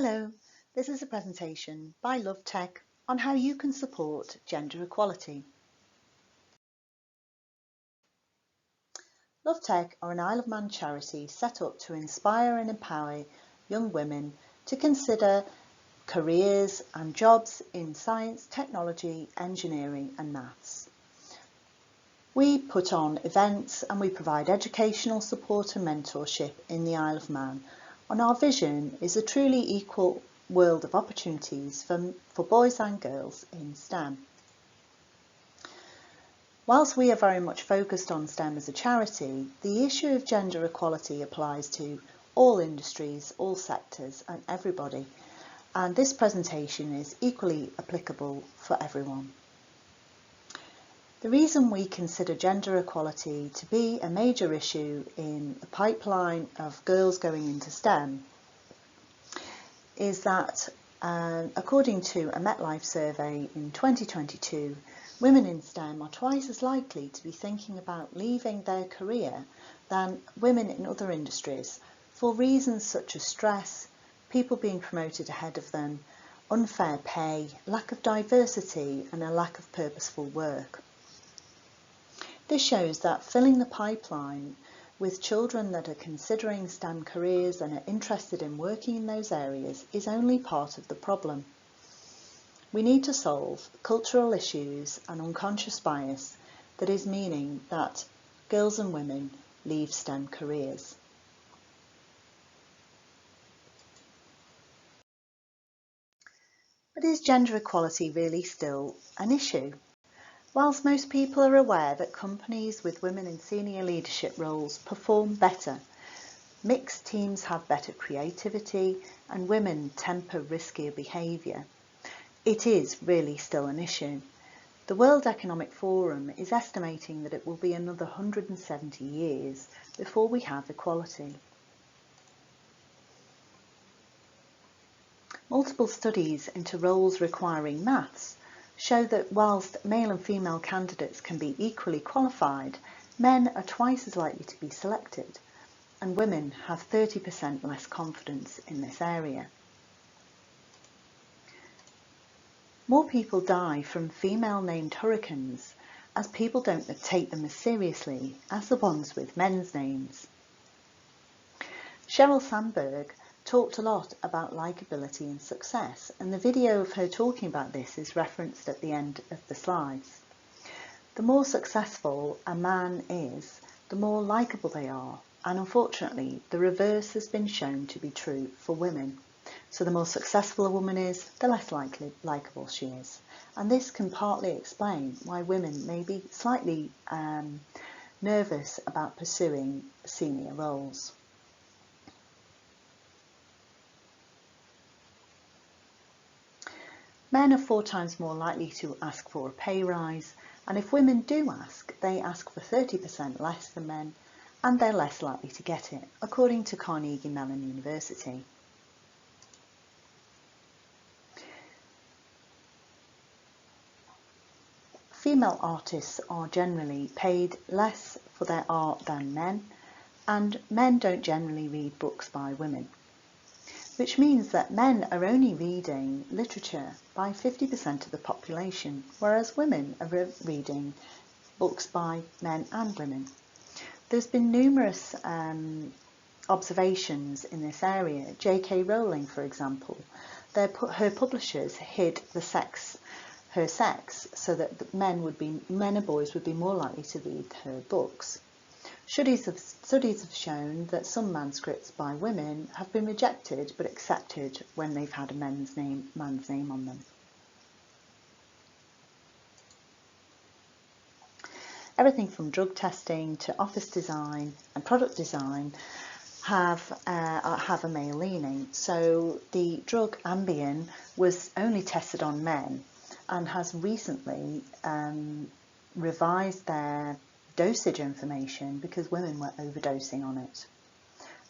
Hello, this is a presentation by LoveTech on how you can support gender equality. LoveTech are an Isle of Man charity set up to inspire and empower young women to consider careers and jobs in science, technology, engineering and maths. We put on events and we provide educational support and mentorship in the Isle of Man, and our vision is a truly equal world of opportunities for boys and girls in STEM. Whilst we are very much focused on STEM as a charity, the issue of gender equality applies to all industries, all sectors and everybody, and this presentation is equally applicable for everyone. The reason we consider gender equality to be a major issue in the pipeline of girls going into STEM is that, according to a MetLife survey in 2022, women in STEM are twice as likely to be thinking about leaving their career than women in other industries for reasons such as stress, people being promoted ahead of them, unfair pay, lack of diversity and a lack of purposeful work. This shows that filling the pipeline with children that are considering STEM careers and are interested in working in those areas is only part of the problem. We need to solve cultural issues and unconscious bias that is meaning that girls and women leave STEM careers. But is gender equality really still an issue? Whilst most people are aware that companies with women in senior leadership roles perform better, mixed teams have better creativity and women temper riskier behaviour, it is really still an issue. The World Economic Forum is estimating that it will be another 170 years before we have equality. Multiple studies into roles requiring maths show that whilst male and female candidates can be equally qualified, men are twice as likely to be selected, and women have 30% less confidence in this area. More people die from female-named hurricanes as people don't take them as seriously as the ones with men's names. Sheryl Sandberg talked a lot about likability and success, and the video of her talking about this is referenced at the end of the slides. The more successful a man is, the more likable they are, and unfortunately the reverse has been shown to be true for women. So the more successful a woman is, the less likable she is, and this can partly explain why women may be slightly nervous about pursuing senior roles. Men are 4 times more likely to ask for a pay rise, and if women do ask, they ask for 30% less than men, and they're less likely to get it, according to Carnegie Mellon University. Female artists are generally paid less for their art than men, and men don't generally read books by women, which means that men are only reading literature by 50% of the population, whereas women are reading books by men and women. There's been numerous observations in this area. J.K. Rowling, for example, her publishers hid her sex so that men and boys would be more likely to read her books. Studies have shown that some manuscripts by women have been rejected but accepted when they've had a man's name on them. Everything from drug testing to office design and product design have a male leaning. So the drug Ambien was only tested on men and has recently revised their dosage information because women were overdosing on it.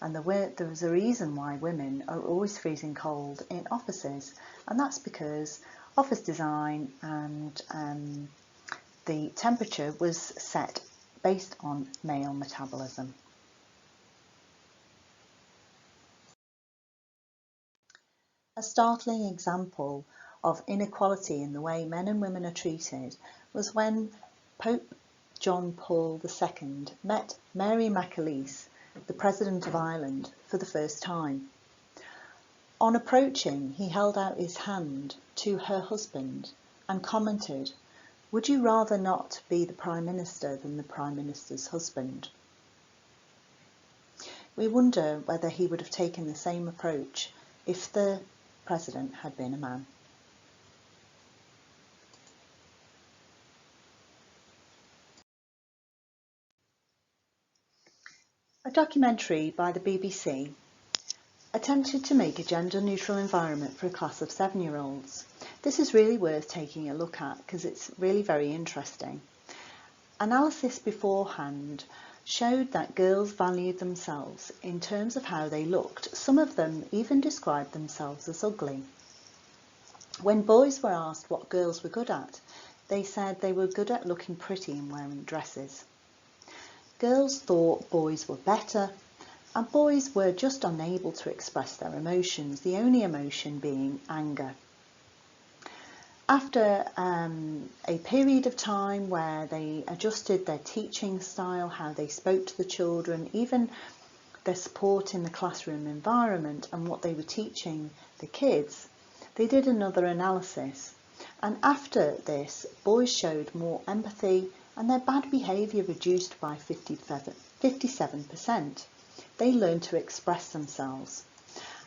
And there was a reason why women are always freezing cold in offices, and that's because office design and the temperature was set based on male metabolism. . A startling example of inequality in the way men and women are treated was when Pope John Paul II met Mary McAleese, the President of Ireland, for the first time. On approaching, he held out his hand to her husband and commented, "Would you rather not be the Prime Minister than the Prime Minister's husband?" We wonder whether he would have taken the same approach if the President had been a man. A documentary by the BBC attempted to make a gender-neutral environment for a class of 7-year-olds. This is really worth taking a look at because it's really very interesting. Analysis beforehand showed that girls valued themselves in terms of how they looked. Some of them even described themselves as ugly. When boys were asked what girls were good at, they said they were good at looking pretty and wearing dresses. Girls thought boys were better, and boys were just unable to express their emotions, the only emotion being anger. After a period of time where they adjusted their teaching style, how they spoke to the children, even their support in the classroom environment and what they were teaching the kids, they did another analysis. And after this, boys showed more empathy and their bad behaviour reduced by 57%. They learned to express themselves.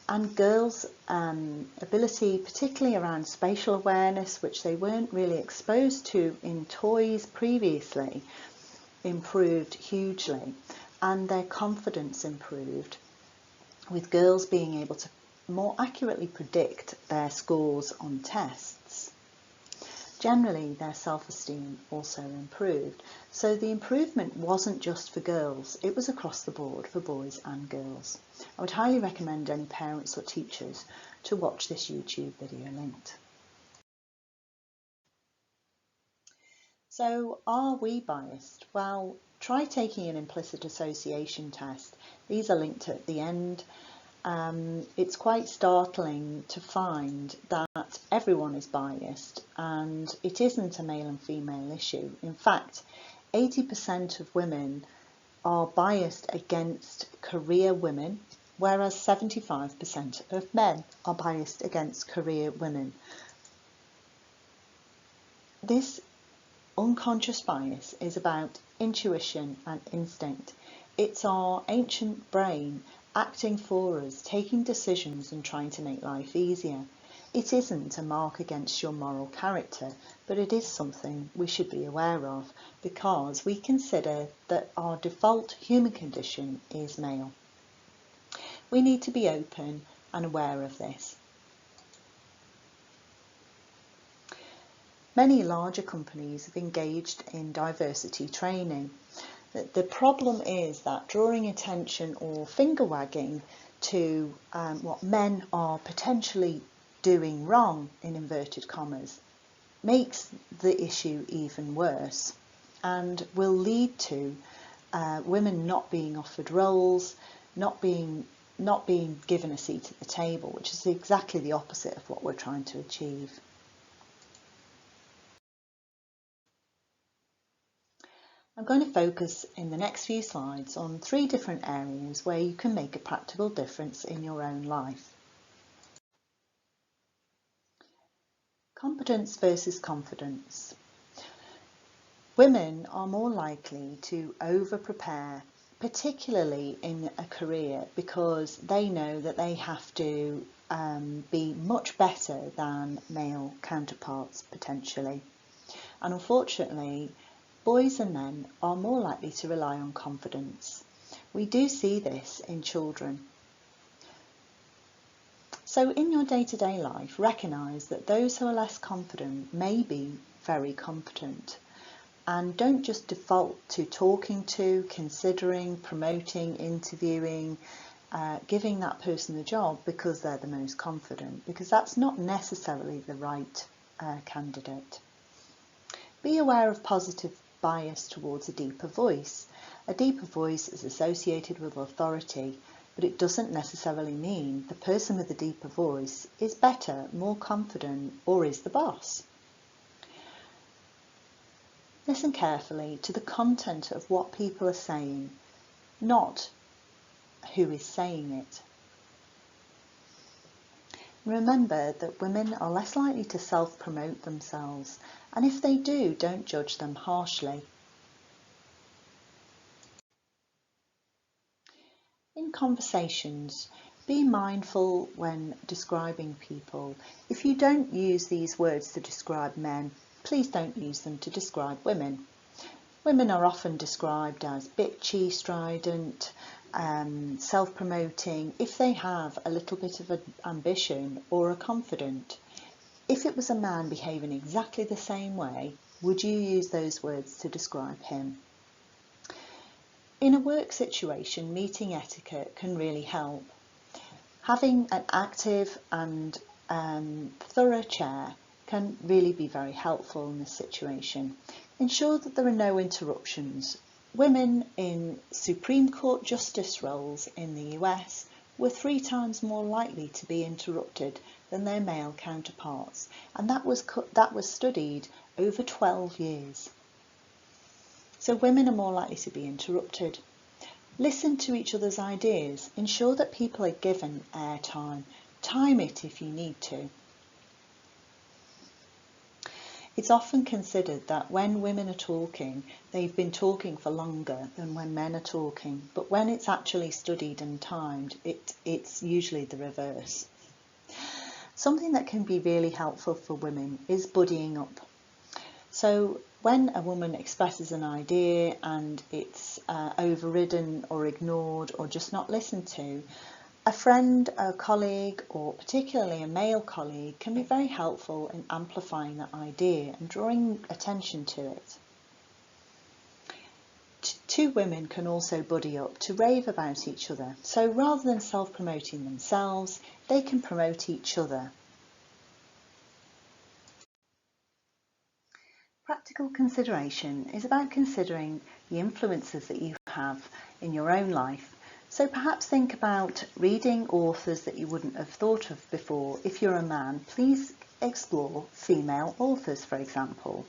And girls' ability, particularly around spatial awareness, which they weren't really exposed to in toys previously, improved hugely, and their confidence improved, with girls being able to more accurately predict their scores on tests. Generally, their self-esteem also improved. So the improvement wasn't just for girls, it was across the board for boys and girls. I would highly recommend any parents or teachers to watch this YouTube video linked. So are we biased? Well, try taking an implicit association test. These are linked at the end. It's quite startling to find that everyone is biased, and it isn't a male and female issue. In fact, 80% of women are biased against career women, whereas 75% of men are biased against career women. This unconscious bias is about intuition and instinct. It's our ancient brain acting for us, taking decisions and trying to make life easier. It isn't a mark against your moral character, but it is something we should be aware of because we consider that our default human condition is male. We need to be open and aware of this. Many larger companies have engaged in diversity training. The problem is that drawing attention or finger wagging to what men are potentially doing wrong, in inverted commas, makes the issue even worse and will lead to women not being offered roles, not being given a seat at the table, which is exactly the opposite of what we're trying to achieve. I'm going to focus in the next few slides on 3 different areas where you can make a practical difference in your own life. Competence versus confidence. Women are more likely to over-prepare, particularly in a career, because they know that they have to be much better than male counterparts potentially. And unfortunately, boys and men are more likely to rely on confidence. We do see this in children. So in your day-to-day life, recognise that those who are less confident may be very competent. And don't just default to talking to, considering, promoting, interviewing, giving that person the job because they're the most confident, because that's not necessarily the right candidate. Be aware of positive bias towards a deeper voice. A deeper voice is associated with authority. but it doesn't necessarily mean the person with the deeper voice is better, more confident, or is the boss. Listen carefully to the content of what people are saying, not who is saying it. Remember that women are less likely to self-promote themselves, and if they do, don't judge them harshly. In conversations, be mindful when describing people. If you don't use these words to describe men, please don't use them to describe women. Women are often described as bitchy, strident, self-promoting, if they have a little bit of an ambition or are confident. If it was a man behaving exactly the same way, would you use those words to describe him? In a work situation, meeting etiquette can really help. Having an active and thorough chair can really be very helpful in this situation. Ensure that there are no interruptions. Women in Supreme Court justice roles in the US were 3 times more likely to be interrupted than their male counterparts, and that was studied over 12 years. So women are more likely to be interrupted. Listen to each other's ideas. Ensure that people are given airtime. Time it if you need to. It's often considered that when women are talking, they've been talking for longer than when men are talking, but when it's actually studied and timed, it's usually the reverse. Something that can be really helpful for women is buddying up. So when a woman expresses an idea and it's overridden or ignored or just not listened to, a friend, a colleague, or particularly a male colleague can be very helpful in amplifying that idea and drawing attention to it. Two women can also buddy up to rave about each other. So rather than self-promoting themselves, they can promote each other. Practical consideration is about considering the influences that you have in your own life. So perhaps think about reading authors that you wouldn't have thought of before. If you're a man, please explore female authors, for example.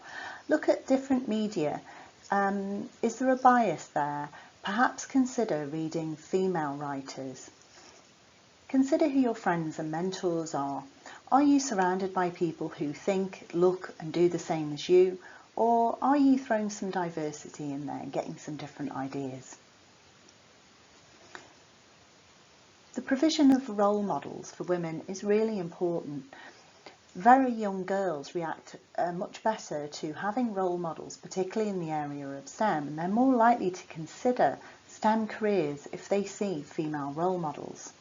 Look at different media. Is there a bias there? Perhaps consider reading female writers. Consider who your friends and mentors are. Are you surrounded by people who think, look and do the same as you? Or are you throwing some diversity in there and getting some different ideas? The provision of role models for women is really important. Very young girls react much better to having role models, particularly in the area of STEM, and they're more likely to consider STEM careers if they see female role models.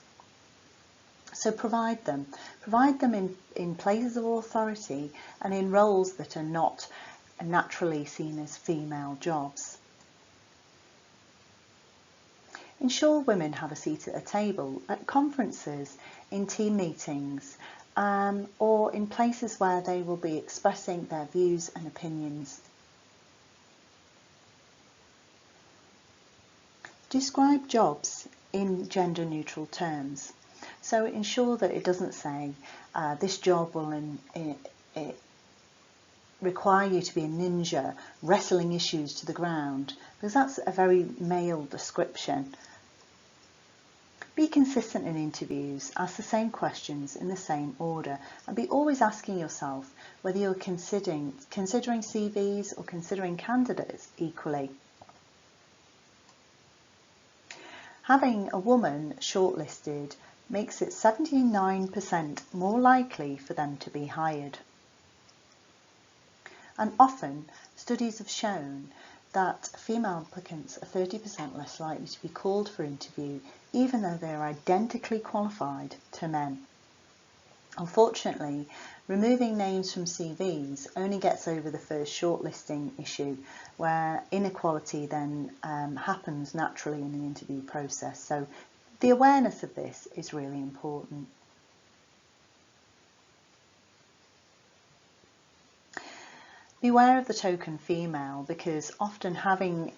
So provide them in places of authority and in roles that are not naturally seen as female jobs. Ensure women have a seat at a table at conferences, in team meetings, or in places where they will be expressing their views and opinions. Describe jobs in gender-neutral terms. So ensure that it doesn't say this job will require you to be a ninja wrestling issues to the ground, because that's a very male description. Be consistent in interviews, ask the same questions in the same order, and be always asking yourself whether you're considering CVs or considering candidates equally. Having a woman shortlisted makes it 79% more likely for them to be hired. And often, studies have shown that female applicants are 30% less likely to be called for interview, even though they are identically qualified to men. Unfortunately, removing names from CVs only gets over the first shortlisting issue, where inequality then happens naturally in the interview process. So the awareness of this is really important. Beware of the token female, because often having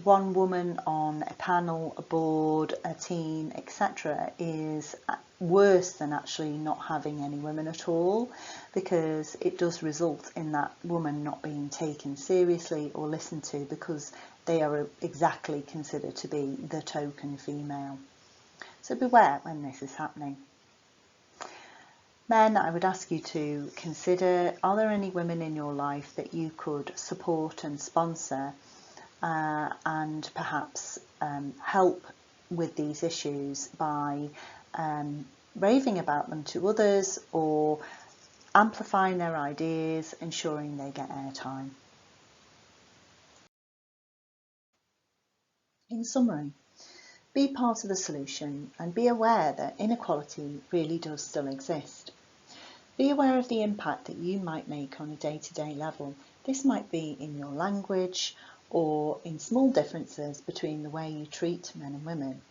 one woman on a panel, a board, a team, etc. is worse than actually not having any women at all, because it does result in that woman not being taken seriously or listened to because they are exactly considered to be the token female. So beware when this is happening. Men, I would ask you to consider, are there any women in your life that you could support and sponsor and perhaps help with these issues by raving about them to others or amplifying their ideas, ensuring they get airtime. In summary, be part of the solution and be aware that inequality really does still exist. Be aware of the impact that you might make on a day-to-day level. This might be in your language or in small differences between the way you treat men and women.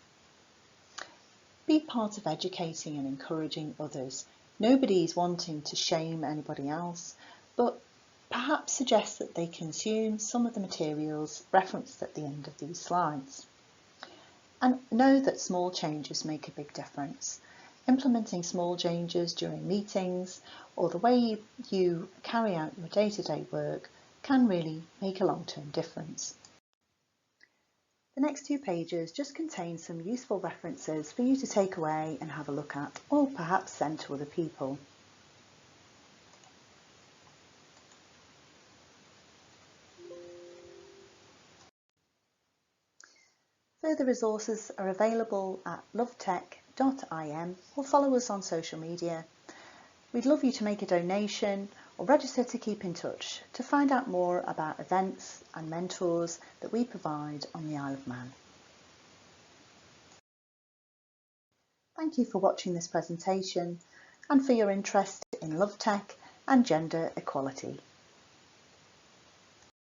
Be part of educating and encouraging others. Nobody is wanting to shame anybody else, but perhaps suggest that they consume some of the materials referenced at the end of these slides. And know that small changes make a big difference. Implementing small changes during meetings or the way you carry out your day-to-day work can really make a long-term difference. The next 2 pages just contain some useful references for you to take away and have a look at, or perhaps send to other people. Further resources are available at lovetech.im or follow us on social media. We'd love you to make a donation or register to keep in touch to find out more about events and mentors that we provide on the Isle of Man. Thank you for watching this presentation and for your interest in LoveTech and gender equality.